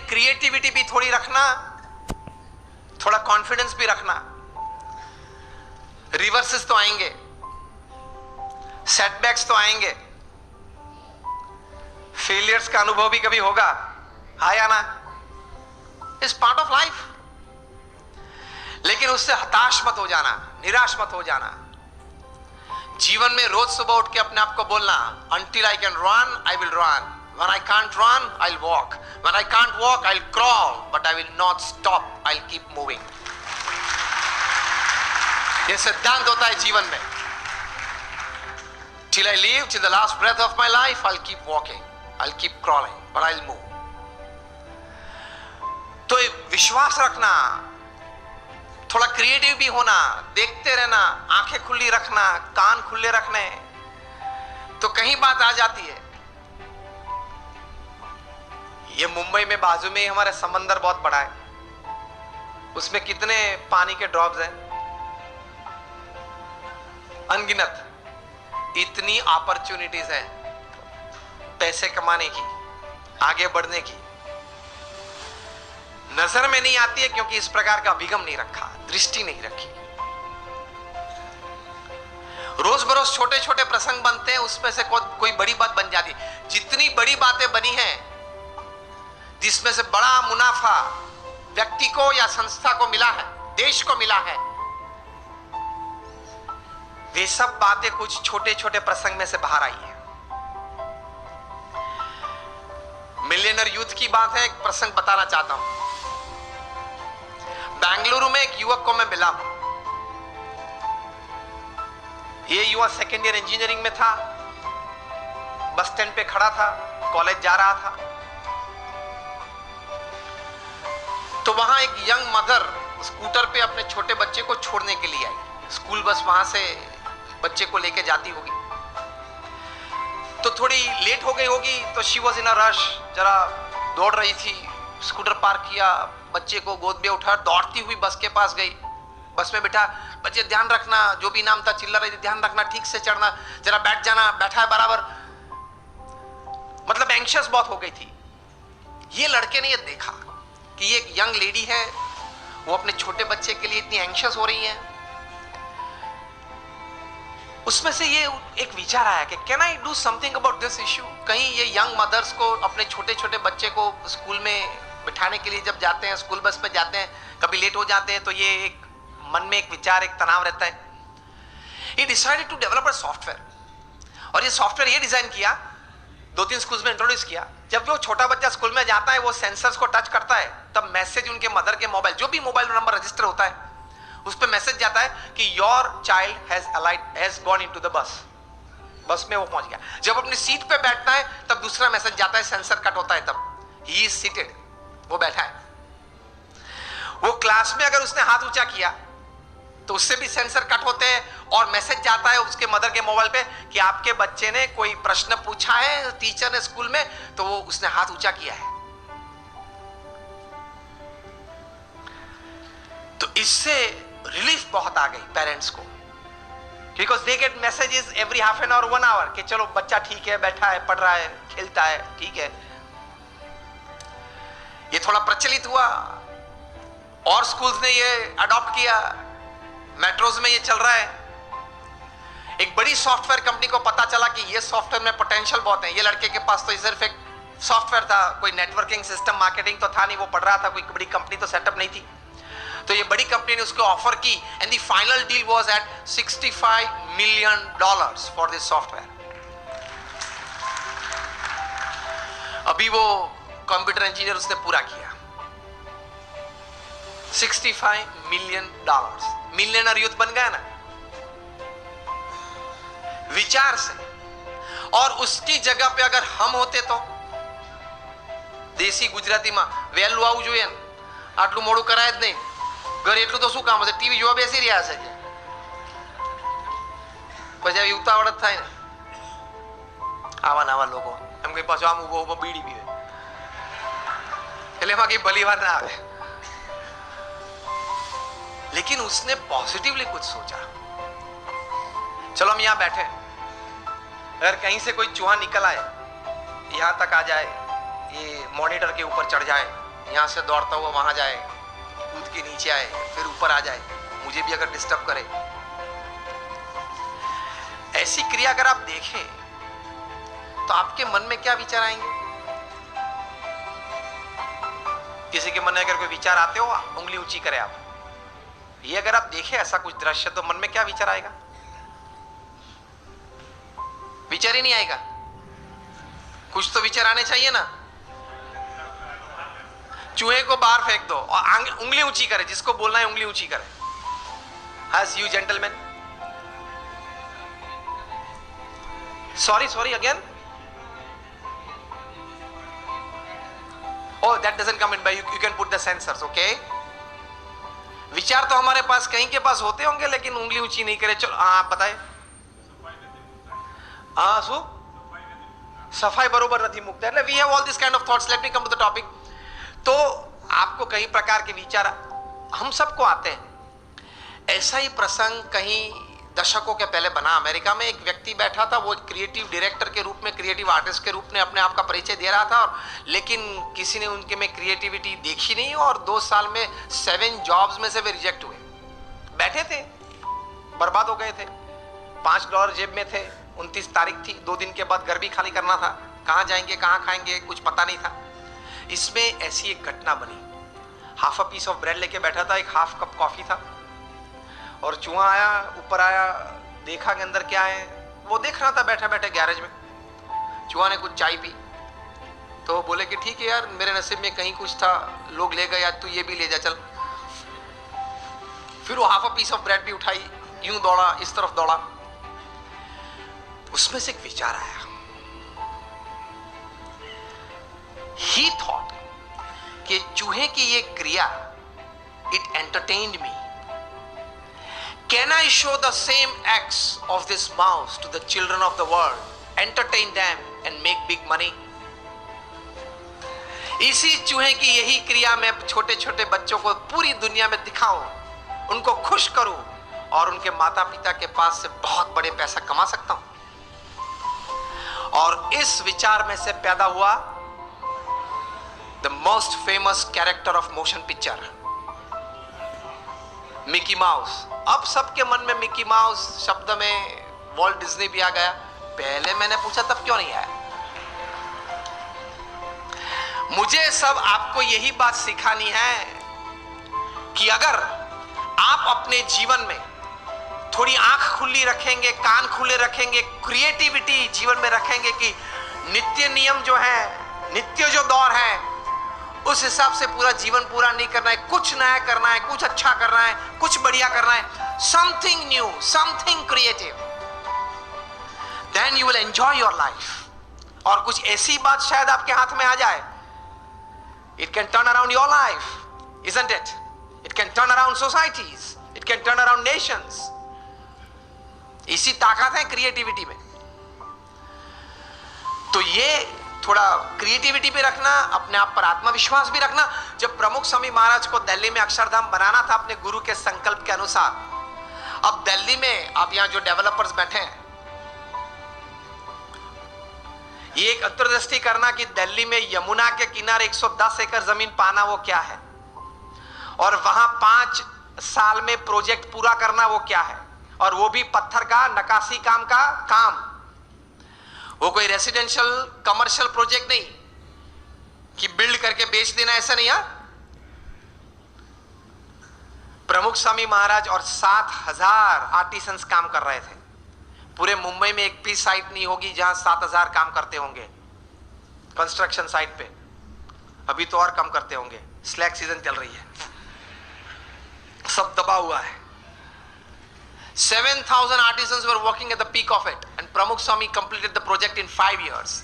Creativity भी थोड़ी रखना, थोड़ा कॉन्फिडेंस भी रखना। रिवर्सेस तो आएंगे, सेटबैक्स तो आएंगे, फेलियर्स का अनुभव भी कभी होगा, आया ना, इज पार्ट ऑफ लाइफ। लेकिन उससे हताश मत हो जाना, निराश मत हो जाना। जीवन में रोज सुबह उठ के अपने आप को बोलना, until I can run, I will run. When I can't run, I'll walk. When I can't walk, I'll crawl. But I will not stop. I'll keep moving. ये सिद्धांत होता है जीवन में। Till I live, till the last breath of my life, I'll keep walking. I'll keep crawling, but I'll move. तो विश्वास रखना, थोड़ा क्रिएटिव भी होना, देखते रहना, आंखें खुली रखना, कान खुले रखने, तो कहीं बात आ जाती है। ये मुंबई में बाजू में ही हमारे समंदर बहुत बड़ा है, उसमें कितने पानी के ड्रॉप्स हैं, अनगिनत। इतनी अपॉर्चुनिटीज हैं पैसे कमाने की, आगे बढ़ने की, नजर में नहीं आती है क्योंकि इस प्रकार का अभिगम नहीं रखा, दृष्टि नहीं रखी। रोज बरोज छोटे छोटे प्रसंग बनते हैं, उसमें से कोई बड़ी बात बन जाती है। जितनी बड़ी बातें बनी हैं, जिसमें से बड़ा मुनाफा व्यक्ति को या संस्था को मिला है, देश को मिला है, वे सब बातें कुछ छोटे छोटे प्रसंग में से बाहर आई है। मिलियनर यूथ की बात है, एक प्रसंग बताना चाहता हूं। बेंगलुरु में एक युवक को मैं मिला हूं। ये युवा सेकेंड ईयर इंजीनियरिंग में था, बस स्टैंड पे खड़ा था, कॉलेज जा रहा था। तो वहां एक यंग मदर स्कूटर पे अपने छोटे बच्चे को छोड़ने के लिए आई। स्कूल बस वहां से बच्चे को लेके जाती होगी, तो थोड़ी लेट हो गई होगी, तो she was in a rush, जरा दौड़ रही थी। स्कूटर पार्क किया, बच्चे को गोद में उठा, दौड़ती हुई बस के पास गई, बस में बिठा, बच्चे ध्यान रखना, जो भी नाम था चिल्ला रही थी, ध्यान रखना, ठीक से चढ़ना, जरा बैठ जाना, बैठा है बराबर। मतलब एंग्शियस बहुत हो गई थी। ये लड़के ने ये देखा कि ये एक यंग लेडी है, वो अपने छोटे बच्चे के लिए इतनी एंग्शियस हो रही है। उसमें से ये एक विचार आया कि can I do something about this issue. कहीं ये यंग मदर्स को अपने छोटे छोटे बच्चे को स्कूल में बिठाने के लिए जब जाते हैं, स्कूल बस में जाते हैं, कभी लेट हो जाते हैं, तो ये एक मन में एक विचार, एक तनाव रहता है। He decided to develop a software, और ये सॉफ्टवेयर ये डिजाइन किया, 2-3 स्कूल्स में इंट्रोड्यूस किया। जब वो छोटा बच्चा स्कूल में जाता है, वो सेंसर्स को टच करता है, तब मैसेज उनके मदर के मोबाइल, जो भी मोबाइल नंबर रजिस्टर होता है, उस पर मैसेज जाता है कि your child has gone into the bus. बस में वो पहुंच गया। जब अपनी सीट पे बैठता है, तब दूसरा मैसेज जाता है, सेंसर कट होता है, तब ही इज सीटेड, वो बैठा है। वो क्लास में अगर उसने हाथ ऊंचा किया तो उससे भी सेंसर कट होते हैं, और मैसेज जाता है उसके मदर के मोबाइल पे कि आपके बच्चे ने कोई प्रश्न पूछा है टीचर ने स्कूल में, तो वो उसने हाथ ऊंचा किया है। तो इससे रिलीफ बहुत आ गई पेरेंट्स को, because they get messages every half an hour, 1 hour, कि चलो बच्चा ठीक है, बैठा है, पढ़ रहा है, खेलता है, ठीक है। ये थोड़ा प्रचलित हुआ और स्कूल्स ने ये अडॉप्ट किया, मेट्रोज में ये चल रहा है। एक बड़ी सॉफ्टवेयर कंपनी को पता चला कि ये सॉफ्टवेयर में पोटेंशियल बहुत है। ये लड़के के पास तो सिर्फ एक सॉफ्टवेयर था, कोई नेटवर्किंग सिस्टम, मार्केटिंग तो था नहीं, वो पढ़ रहा था, कोई बड़ी कंपनी तो सेटअप नहीं थी। तो ये बड़ी कंपनी ने उसको ऑफर की, and the final deal was at $65 million for this software. अभी वो कंप्यूटर इंजीनियर उसने पूरा किया, $65 million, मिलियनर यूथ बन गया ना विचार से। और उसकी जगह पे अगर हम होते तो, देसी गुजरातीમાં વહેલું આવવું જોઈએ ને, આટલું મોડું કરાય જ નહીં, ઘરે એટલું તો શું કામ હશે, ટીવી જોવા બેસી રહ્યા છે, પછી આવી ઉતાવળ જ થાય ને, આવા નવા લોકો એમ કઈ પાછું આમ ઉભો ઉભો બીડી પીવે, એટલે એમાં કઈ ભલી વાત ના આવે। लेकिन उसने पॉजिटिवली कुछ सोचा। चलो हम यहां बैठे, अगर कहीं से कोई चूहा निकल आए, यहां तक आ जाए, ये मॉनिटर के ऊपर चढ़ जाए, यहाँ से दौड़ता हुआ वहां जाए, कूद के नीचे आए, फिर ऊपर आ जाए, मुझे भी अगर डिस्टर्ब करे। ऐसी क्रिया अगर आप देखें तो आपके मन में क्या विचार आएंगे? किसी के मन में अगर कोई विचार आते हो, उंगली ऊंची करें आप। ये अगर आप देखें ऐसा कुछ दृश्य, तो मन में क्या विचार आएगा? विचार ही नहीं आएगा। कुछ तो विचार आने चाहिए ना। चूहे को बाहर फेंक दो और उंगली ऊंची करे, जिसको बोलना है उंगली ऊंची करे। Has you gentlemen? Sorry again. Oh, that doesn't come in by you can put the sensors, okay? विचार तो हमारे पास कहीं के पास होते होंगे, लेकिन उंगली ऊंची नहीं करे। चलो आप बताए। सफाई बरोबर नहीं मुक्त है। We have all this kind of thoughts. Let me come to the topic. तो आपको कई प्रकार के विचार हम सबको आते हैं। ऐसा ही प्रसंग कहीं दशकों के पहले बना। अमेरिका में एक व्यक्ति बैठा था, वो क्रिएटिव डायरेक्टर के रूप में, क्रिएटिव आर्टिस्ट के रूप में अपने आप का परिचय दे रहा था, और लेकिन किसी ने उनके में क्रिएटिविटी देखी नहीं, और 2 साल में 7 जॉब्स में से वे रिजेक्ट हुए। बैठे थे, बर्बाद हो गए थे। $5 जेब में थे। 29 तारीख थी, 2 दिन के बाद घर भी खाली करना था। कहाँ जाएंगे, कहाँ खाएंगे, कुछ पता नहीं था। इसमें ऐसी एक घटना बनी। Half a piece of bread लेके बैठा था, एक हाफ कप कॉफी था, और चूहा आया, ऊपर आया, देखा कि अंदर क्या है। वो देख रहा था बैठे बैठे गैरेज में। चूहा ने कुछ चाय पी, तो बोले कि ठीक है यार, मेरे नसीब में कहीं कुछ था, लोग ले गए, आज तू ये भी ले जा चल। फिर वो half a piece of bread भी उठाई, यूं दौड़ा, इस तरफ दौड़ा। उसमें से एक विचार आया। ही थॉट कि चूहे की ये क्रिया, it entertained me. Can I show the same acts of this mouse to the children of the world, entertain them and make big money? इसी चूहे की यही क्रिया मैं छोटे छोटे बच्चों को पूरी दुनिया में दिखाऊं, उनको खुश करूं, और उनके माता पिता के पास से बहुत बड़े पैसा कमा सकता हूं। और इस विचार में से पैदा हुआ the most famous character of motion picture, Mickey mouse. अब सबके मन में मिकी माउस शब्द में वॉल्ट डिज्नी भी आ गया। पहले मैंने पूछा तब क्यों नहीं आया? मुझे सब आपको यही बात सिखानी है कि अगर आप अपने जीवन में थोड़ी आंख खुली रखेंगे, कान खुले रखेंगे, क्रिएटिविटी जीवन में रखेंगे कि नित्य नियम जो है, नित्य जो दौर है, उस हिसाब से पूरा जीवन पूरा नहीं करना है। कुछ नया करना है, कुछ अच्छा करना है, कुछ बढ़िया करना है, something new, something creative, then you will enjoy your life. और कुछ ऐसी बात शायद आपके हाथ में आ जाए, it can turn around your life, isn't it? It can turn around societies, it can turn around Nations. इसी ताकत है क्रिएटिविटी में। तो ये थोड़ा क्रिएटिविटी भी रखना, अपने आप पर आत्मविश्वास भी रखना। जब प्रमुख स्वामी महाराज को दिल्ली में अक्षरधाम बनाना था अपने गुरु के संकल्प के अनुसार, अब दिल्ली में आप यहां जो डेवलपर्स बैठे हैं, ये एक अंतर्दृष्टि करना कि दिल्ली में यमुना के किनारे 110 एकड़ जमीन पाना वो क्या है, और वहां 5 साल में प्रोजेक्ट पूरा करना वो क्या है, और वो भी पत्थर का नक्काशी काम का काम। वो कोई रेसिडेंशियल कमर्शियल प्रोजेक्ट नहीं कि बिल्ड करके बेच देना, ऐसा नहीं। प्रमुख स्वामी महाराज और 7000 आर्टिसंस काम कर रहे थे। पूरे मुंबई में एक भी साइट नहीं होगी जहां 7000 काम करते होंगे कंस्ट्रक्शन साइट पे। अभी तो और कम करते होंगे, स्लैक सीजन चल रही है, सब दबा हुआ है। 7,000 artisans were working at the peak of it, and Pramukh Swami completed the project in 5 years.